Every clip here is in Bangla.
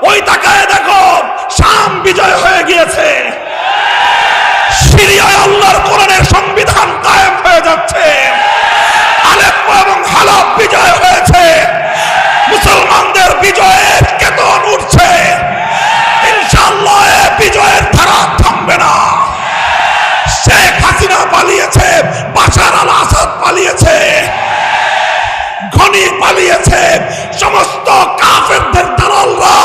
ওই তাকায় দেখো শাম বিজয় হয়ে গিয়েছে, সিরিয়ায় আল্লাহর কোরআনের সংবিধান কায়েম হয়ে যাচ্ছে, আলেপ্পো এবং হালাব বিজয় হয়েছে, মুসলমানদের বিজয়ের কেতন উঠছে। ইনশাআল্লাহ এই বিজয়ের ধারা থামবে না। শেখ হাসিনা পালিয়েছে, বাশার আল আসাদ পালিয়েছে, ঘনি পালিয়েছে, সমস্ত কাফেরদের দালালরা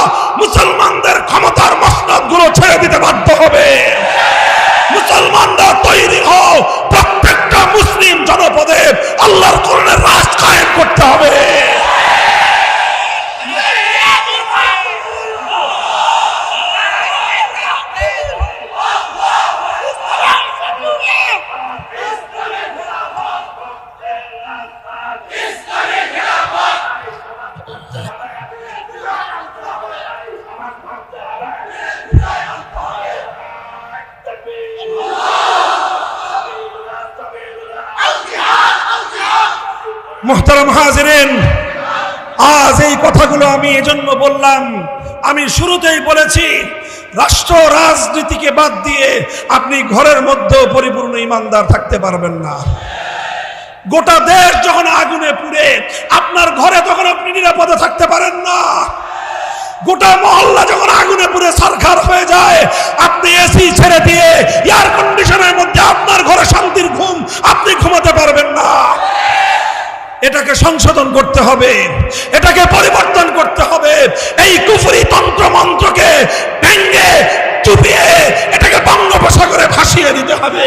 মুসলমানদের ক্ষমতার মসনদগুলো ছেড়ে দিতে বাধ্য হবে। মুসলমানরা তৈরি হও, প্রত্যেকটা মুসলিম জনপদে আল্লাহর কোরআনের রাজ কায়েম করতে হবে। মুহতারাম হাজিরিন, আজ এই কথাগুলো আমি এজন্য বললাম, আমি শুরুতেই বলেছি রাষ্ট্র রাজনীতিকে বাদ দিয়ে আপনি ঘরের মধ্যে পরিপূর্ণ ইমানদার থাকতে পারবেন না। গোটা দেশ যখন আগুনে পুড়ে আপনার ঘরে তখন আপনি নিরাপদে থাকতে পারেন না। গোটা মহল্লা যখন আগুনে পুড়ে সরকার হয়ে যায়, আপনি এসি ছেড়ে দিয়ে এয়ার কন্ডিশনের মধ্যে আপনার ঘরে শান্তির ঘুম আপনি ঘুমাতে পারবেন না। এটাকে সংশোধন করতে হবে, এটাকে পরিবর্তন করতে হবে। এই কুফরি তন্ত্র মন্ত্রকে ভেঙে চুপিয়ে এটাকে বঙ্গোপসাগরে ভাসিয়ে দিতে হবে।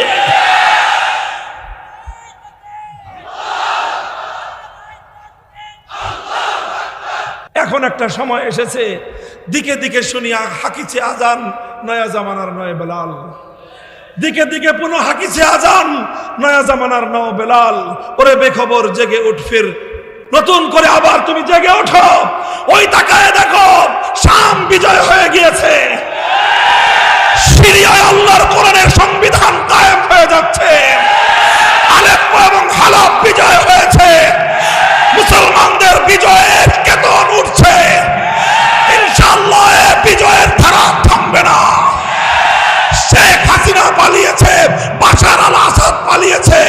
এখন একটা সময় এসেছে, দিকে দিকে শুনিয়া হাকিছে আজান, নয়া জামানার নয় বেলাল। দিকে দিকে পুনঃ হাকিছে আজান, নয়া জামানার নও বেলাল। ওরে বেখবর জেগে উঠ, ফির নতুন করে আবার তুমি জেগে ওঠো। ওই তাকায় দেখো শাম বিজয় হয়ে গিয়েছে, সিরিয়ায় আল্লাহর কোরআনের সংবিধান কায়েম হয়ে যাচ্ছে, আলেপ্পো এবং হালাব বিজয় হয়েছে, মুসলমানদের বিজয়ের কেতন উঠছে। ইনশাআল্লাহ এই বিজয়ের ধারা থামবে না। শেখ হাসিনা পালিয়েছে, বাশার আল আসাদ পালিয়েছে,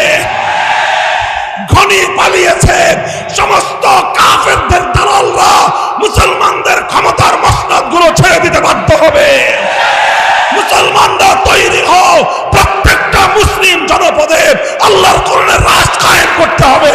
ঘনি পালিয়েছে, সমস্ত কাফেরদের দালালরা মুসলমানদের ক্ষমতার মসনদগুলো ছেড়ে দিতে বাধ্য হবে। মুসলমানরা তৈরি হও, প্রত্যেকটা মুসলিম জনপদে আল্লাহর কোরআনের রাজ কায়েম করতে হবে।